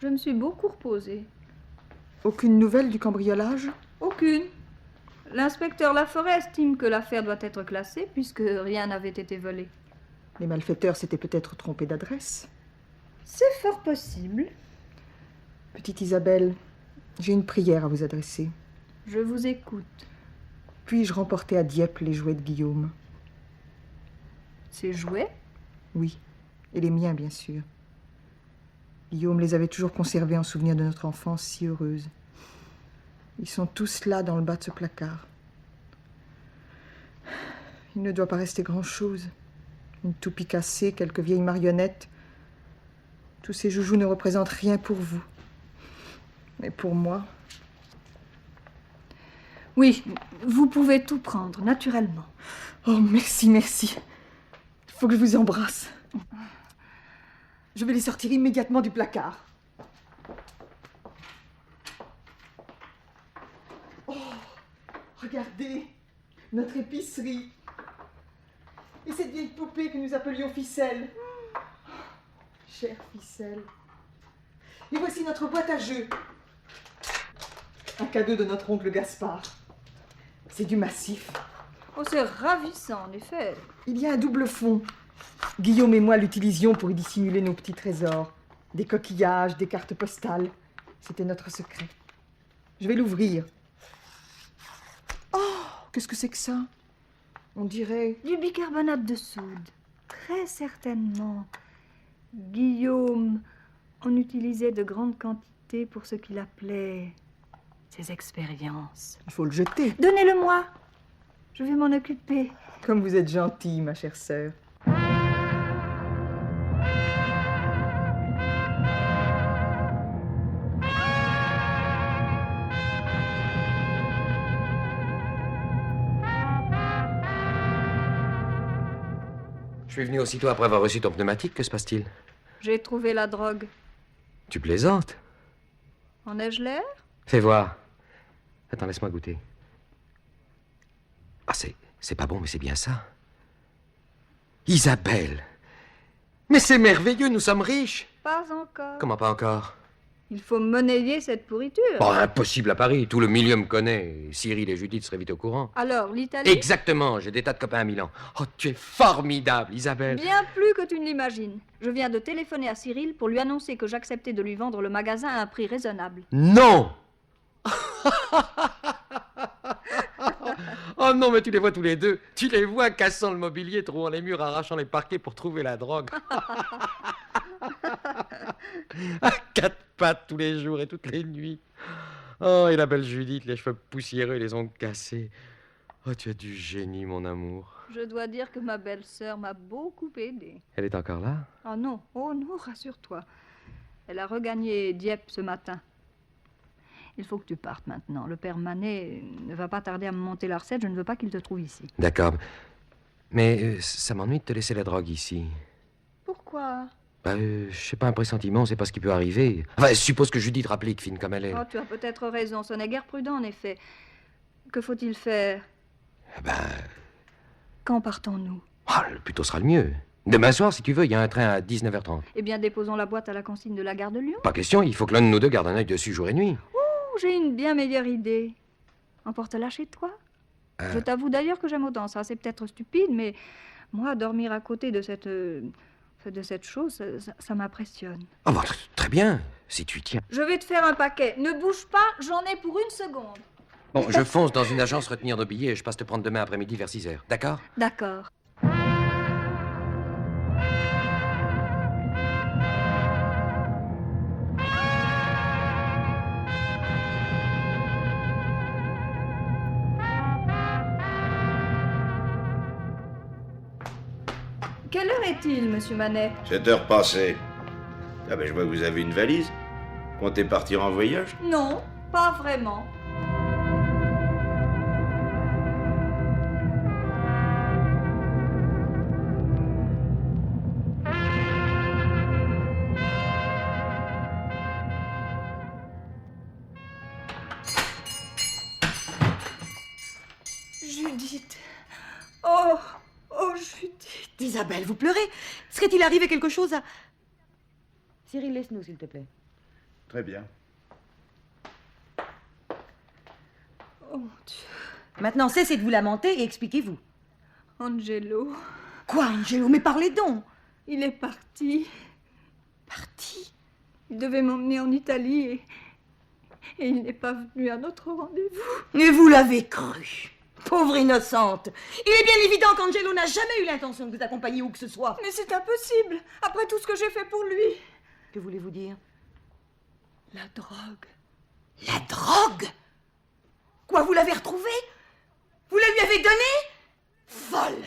Je me suis beaucoup reposée. Aucune nouvelle du cambriolage? Aucune. L'inspecteur Laforêt estime que l'affaire doit être classée puisque rien n'avait été volé. Les malfaiteurs s'étaient peut-être trompés d'adresse. C'est fort possible. Petite Isabelle, j'ai une prière à vous adresser. Je vous écoute. Puis-je remporter à Dieppe les jouets de Guillaume? Ces jouets? Oui, et les miens, bien sûr. Guillaume les avait toujours conservés en souvenir de notre enfance si heureuse. Ils sont tous là dans le bas de ce placard. Il ne doit pas rester grand-chose. Une toupie cassée, quelques vieilles marionnettes. Tous ces joujoux ne représentent rien pour vous. Mais pour moi... Oui, vous pouvez tout prendre, naturellement. Oh, merci, merci. Il faut que je vous embrasse. Je vais les sortir immédiatement du placard. Oh, regardez, notre épicerie. Et cette vieille poupée que nous appelions Ficelle. Chère Ficelle. Et voici notre boîte à jeux. Un cadeau de notre oncle Gaspard. C'est du massif. Oh, c'est ravissant, en effet. Il y a un double fond. Guillaume et moi l'utilisions pour y dissimuler nos petits trésors. Des coquillages, des cartes postales. C'était notre secret. Je vais l'ouvrir. Oh, qu'est-ce que c'est que ça? On dirait... Du bicarbonate de soude. Très certainement. Guillaume en utilisait de grandes quantités pour ce qu'il appelait ses expériences. Il faut le jeter. Donnez-le-moi. Je vais m'en occuper. Comme vous êtes gentille, ma chère sœur. Je suis venu aussitôt après avoir reçu ton pneumatique. Que se passe-t-il? J'ai trouvé la drogue. Tu plaisantes? En ai-je l'air? Fais voir. Attends, laisse-moi goûter. Ah, c'est pas bon, mais c'est bien ça. Isabelle! Mais c'est merveilleux, nous sommes riches! Pas encore. Comment pas encore? Il faut monnayer cette pourriture. Oh, impossible à Paris, tout le milieu me connaît. Cyril et Judith seraient vite au courant. Alors, l'Italie? Exactement, j'ai des tas de copains à Milan. Oh, tu es formidable, Isabelle. Bien plus que tu ne l'imagines. Je viens de téléphoner à Cyril pour lui annoncer que j'acceptais de lui vendre le magasin à un prix raisonnable. Non! Oh non, mais tu les vois tous les deux. Tu les vois cassant le mobilier, trouant les murs, arrachant les parquets pour trouver la drogue. À quatre pattes tous les jours et toutes les nuits. Oh, et la belle Judith, les cheveux poussiéreux, les ongles cassés. Oh, tu as du génie, mon amour. Je dois dire que ma belle-sœur m'a beaucoup aidée. Elle est encore là? Oh non, rassure-toi. Elle a regagné Dieppe ce matin. Il faut que tu partes maintenant. Le père Manet ne va pas tarder à me monter la recette. Je ne veux pas qu'il te trouve ici. D'accord. Mais ça m'ennuie de te laisser la drogue ici. Pourquoi? Je sais pas, un pressentiment, on sait pas ce qui peut arriver. Enfin, suppose que Judith rapplique, fine comme elle est. Oh, tu as peut-être raison. Ce n'est guère prudent, en effet. Que faut-il faire? Quand partons-nous? Le plus tôt sera le mieux. Demain soir, si tu veux, il y a un train à 19h30. Eh bien, déposons la boîte à la consigne de la gare de Lyon. Pas question, il faut que l'un de nous deux garde un œil dessus jour et nuit. J'ai une bien meilleure idée. Emporte-la chez toi. Je t'avoue d'ailleurs que j'aime autant ça. C'est peut-être stupide, mais moi, dormir à côté de cette chose, ça m'impressionne. Très bien, si tu y tiens. Je vais te faire un paquet. Ne bouge pas, j'en ai pour une seconde. Bon, je fonce dans une agence retenir nos billets et je passe te prendre demain après-midi vers 6h. D'accord? D'accord. Quelle heure est-il, monsieur Manet? 7 heures passées. Ah ben je vois que vous avez une valise. Comptez partir en voyage? Non, pas vraiment. Judith. Oh, Judith. Isabelle, vous pleurez? Serait-il arrivé quelque chose à... Cyril, laisse-nous, s'il te plaît. Très bien. Oh, mon Dieu. Maintenant, cessez de vous lamenter et expliquez-vous. Angelo. Quoi, Angelo? Mais parlez donc. Il est parti. Parti? Il devait m'emmener en Italie et il n'est pas venu à notre rendez-vous. Et vous l'avez cru. Pauvre innocente. Il est bien évident qu'Angelo n'a jamais eu l'intention de vous accompagner où que ce soit. Mais c'est impossible, après tout ce que j'ai fait pour lui. Que voulez-vous dire? La drogue. La drogue? Quoi, vous l'avez retrouvée? Vous la lui avez donnée? Folle!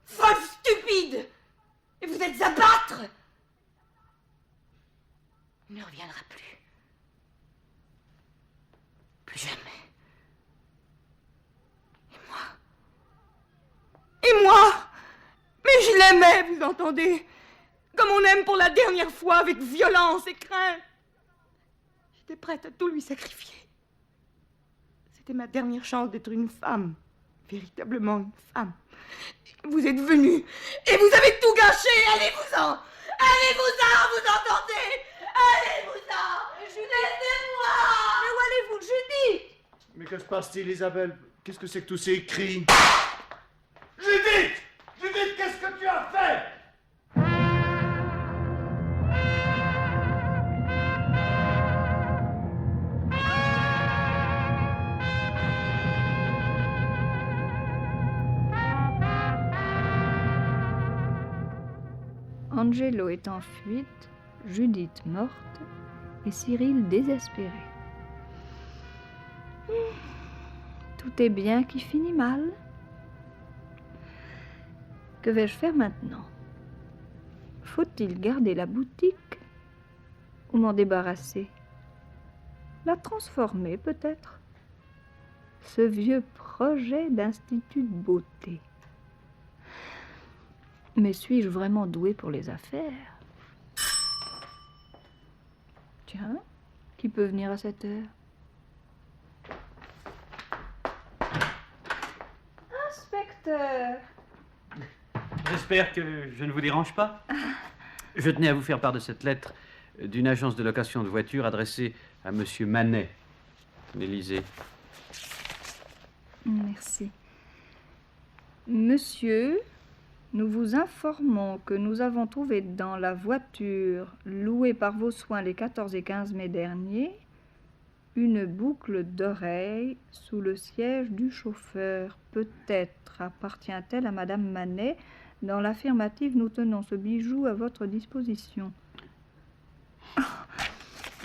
Folle stupide! Et vous êtes à battre! Il ne reviendra plus. Plus jamais. Et moi? Mais je l'aimais, vous entendez? Comme on aime pour la dernière fois, avec violence et crainte. J'étais prête à tout lui sacrifier. C'était ma dernière chance d'être une femme. Véritablement une femme. Vous êtes venu et vous avez tout gâché. Allez-vous-en! Allez-vous-en, vous entendez? Allez-vous-en! Laissez-moi! Mais où allez-vous, Judith? Mais que se passe-t-il, Isabelle? Qu'est-ce que c'est que tous ces cris? Judith! Judith, qu'est-ce que tu as fait? Angelo est en fuite, Judith morte et Cyril désespéré. Tout est bien qui finit mal. Que vais-je faire maintenant? Faut-il garder la boutique ou m'en débarrasser? La transformer peut-être? Ce vieux projet d'institut de beauté. Mais suis-je vraiment douée pour les affaires? Tiens, qui peut venir à cette heure? Inspecteur! J'espère que je ne vous dérange pas. Je tenais à vous faire part de cette lettre d'une agence de location de voitures adressée à Monsieur Manet. Lisez. Merci. Monsieur, nous vous informons que nous avons trouvé dans la voiture louée par vos soins les 14 et 15 mai dernier une boucle d'oreille sous le siège du chauffeur. Peut-être appartient-elle à Madame Manet. Dans l'affirmative, nous tenons ce bijou à votre disposition.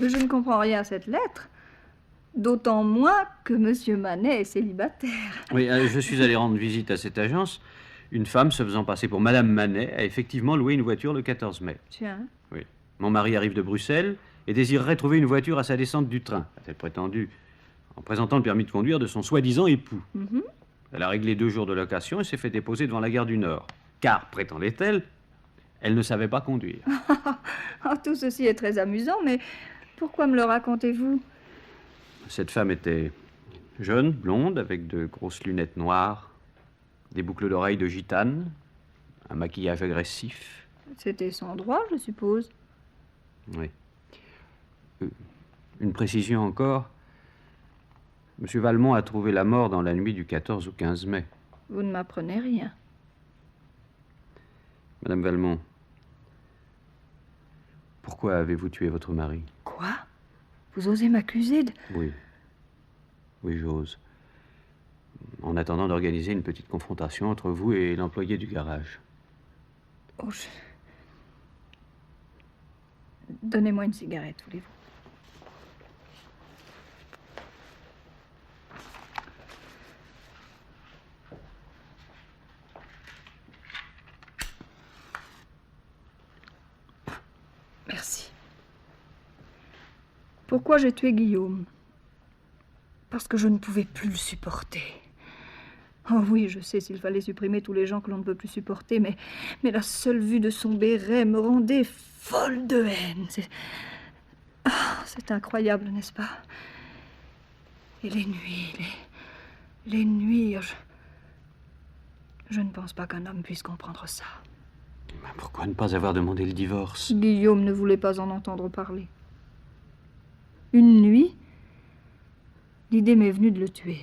Mais je ne comprends rien à cette lettre. D'autant moins que Monsieur Manet est célibataire. Oui, je suis allé rendre visite à cette agence. Une femme se faisant passer pour Madame Manet a effectivement loué une voiture le 14 mai. Tiens. Oui. Mon mari arrive de Bruxelles. et désirerait trouver une voiture à sa descente du train, a-t-elle prétendu, en présentant le permis de conduire de son soi-disant époux. Elle a réglé 2 jours de location et s'est fait déposer devant la gare du Nord. Car, prétendait-elle, elle ne savait pas conduire. Tout ceci est très amusant, mais pourquoi me le racontez-vous? Cette femme était jeune, blonde, avec de grosses lunettes noires, des boucles d'oreilles de gitane, un maquillage agressif. C'était son droit, je suppose. Oui. Une précision encore. Monsieur Valmont a trouvé la mort dans la nuit du 14 au 15 mai. Vous ne m'apprenez rien. Madame Valmont, pourquoi avez-vous tué votre mari? Quoi? Vous osez m'accuser de... Oui. Oui, j'ose. En attendant d'organiser une petite confrontation entre vous et l'employé du garage. Oh, Donnez-moi une cigarette, voulez-vous? Merci. Pourquoi j'ai tué Guillaume? Parce que je ne pouvais plus le supporter. Oh oui, je sais s'il fallait supprimer tous les gens que l'on ne peut plus supporter, mais la seule vue de son béret me rendait folle de haine. C'est incroyable, n'est-ce pas? Et les nuits, les nuits, je ne pense pas qu'un homme puisse comprendre ça. Mais pourquoi ne pas avoir demandé le divorce? Guillaume ne voulait pas en entendre parler. Une nuit, l'idée m'est venue de le tuer.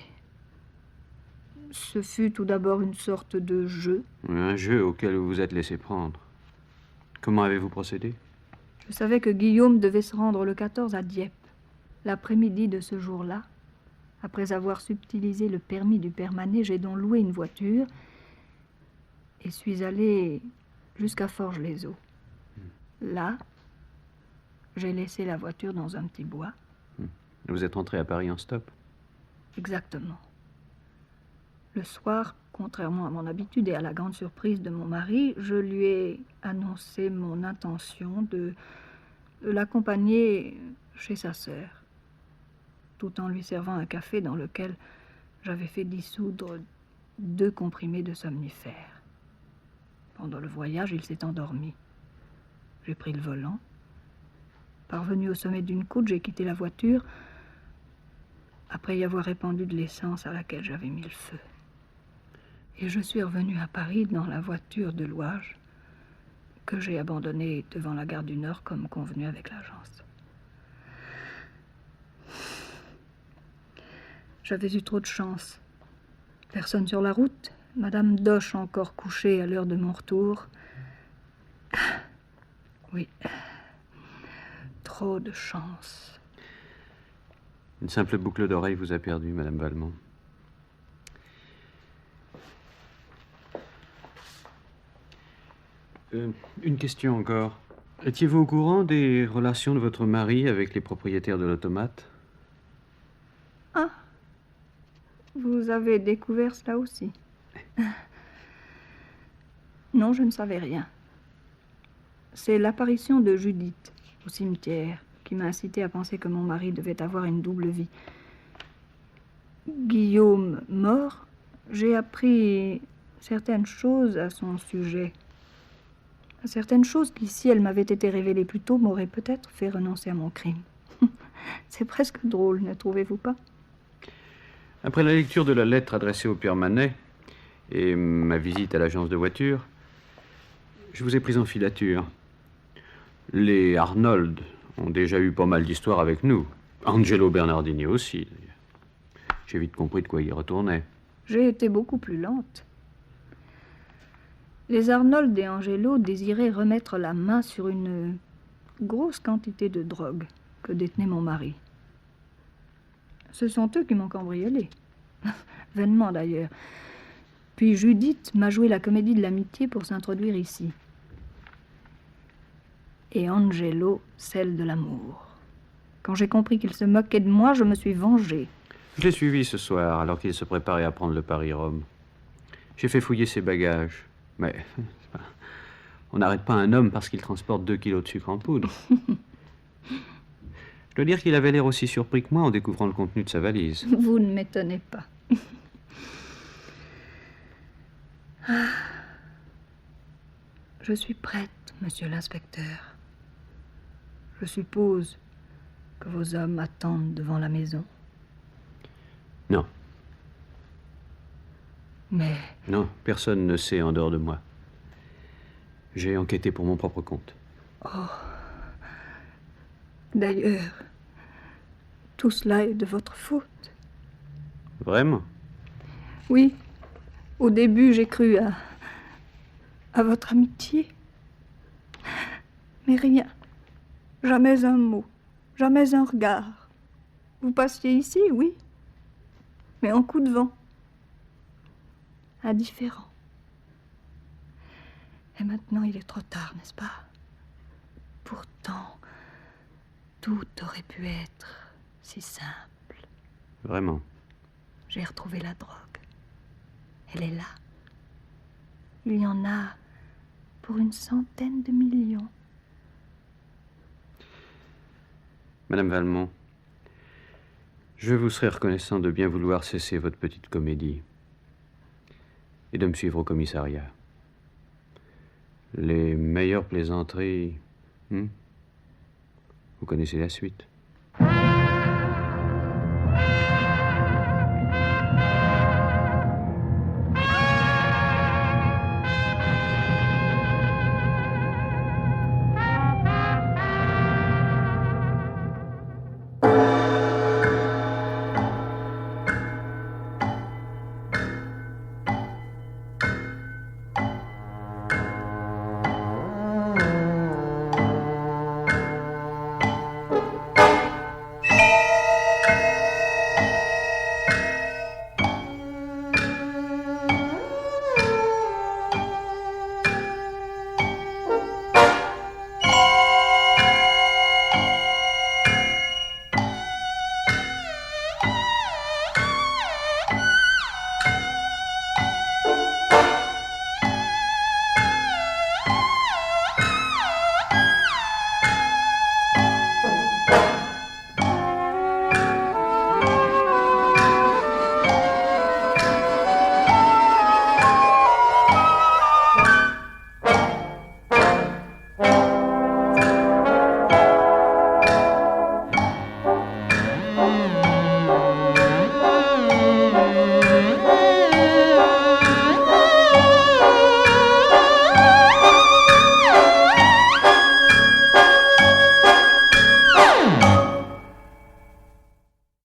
Ce fut tout d'abord une sorte de jeu. Un jeu auquel vous vous êtes laissé prendre. Comment avez-vous procédé? Je savais que Guillaume devait se rendre le 14 à Dieppe. L'après-midi de ce jour-là, après avoir subtilisé le permis du père Manet, j'ai donc loué une voiture et suis allée jusqu'à Forges-les-Eaux. Là, j'ai laissé la voiture dans un petit bois. Vous êtes rentré à Paris en stop? Exactement. Le soir, contrairement à mon habitude et à la grande surprise de mon mari, je lui ai annoncé mon intention de l'accompagner chez sa sœur, tout en lui servant un café dans lequel j'avais fait dissoudre 2 comprimés de somnifères. Pendant le voyage, il s'est endormi. J'ai pris le volant. Parvenu au sommet d'une côte, j'ai quitté la voiture après y avoir répandu de l'essence à laquelle j'avais mis le feu. Et je suis revenu à Paris dans la voiture de louage que j'ai abandonnée devant la gare du Nord comme convenu avec l'agence. J'avais eu trop de chance. Personne sur la route. Madame Doche encore couchée à l'heure de mon retour. Oui. Trop de chance. Une simple boucle d'oreille vous a perdu, Madame Valmont. Une question encore. Étiez-vous au courant des relations de votre mari avec les propriétaires de l'automate? Ah, vous avez découvert cela aussi? Non, je ne savais rien. C'est l'apparition de Judith au cimetière qui m'a incité à penser que mon mari devait avoir une double vie. Guillaume mort, j'ai appris certaines choses à son sujet. Certaines choses qui, si elles m'avaient été révélées plus tôt, m'auraient peut-être fait renoncer à mon crime. C'est presque drôle, ne trouvez-vous pas? Après la lecture de la lettre adressée au père Manet et ma visite à l'agence de voitures, je vous ai pris en filature. Les Arnold ont déjà eu pas mal d'histoires avec nous. Angelo Bernardini aussi. J'ai vite compris de quoi il retournait. J'ai été beaucoup plus lente. Les Arnold et Angelo désiraient remettre la main sur une grosse quantité de drogue que détenait mon mari. Ce sont eux qui m'ont cambriolé. Vainement d'ailleurs. Puis Judith m'a joué la comédie de l'amitié pour s'introduire ici. Et Angelo, celle de l'amour. Quand j'ai compris qu'il se moquait de moi, je me suis vengée. Je l'ai suivi ce soir, alors qu'il se préparait à prendre le Paris-Rome. J'ai fait fouiller ses bagages. Mais on n'arrête pas un homme parce qu'il transporte 2 kilos de sucre en poudre. Je dois dire qu'il avait l'air aussi surpris que moi en découvrant le contenu de sa valise. Vous ne m'étonnez pas. Ah. Je suis prête, monsieur l'inspecteur. Je suppose que vos hommes attendent devant la maison. Non. Mais Non, personne ne sait en dehors de moi. J'ai enquêté pour mon propre compte. oh. D'ailleurs, tout cela est de votre faute. Vraiment? Oui. Au début, j'ai cru à votre amitié. Mais rien. Jamais un mot. Jamais un regard. Vous passiez ici, oui. Mais en coup de vent. Indifférent. Et maintenant, il est trop tard, n'est-ce pas? Pourtant, tout aurait pu être si simple. Vraiment. J'ai retrouvé la drogue. Elle est là. Il y en a pour 100 de millions. Madame Valmont, je vous serais reconnaissant de bien vouloir cesser votre petite comédie et de me suivre au commissariat. Les meilleures plaisanteries, vous connaissez la suite.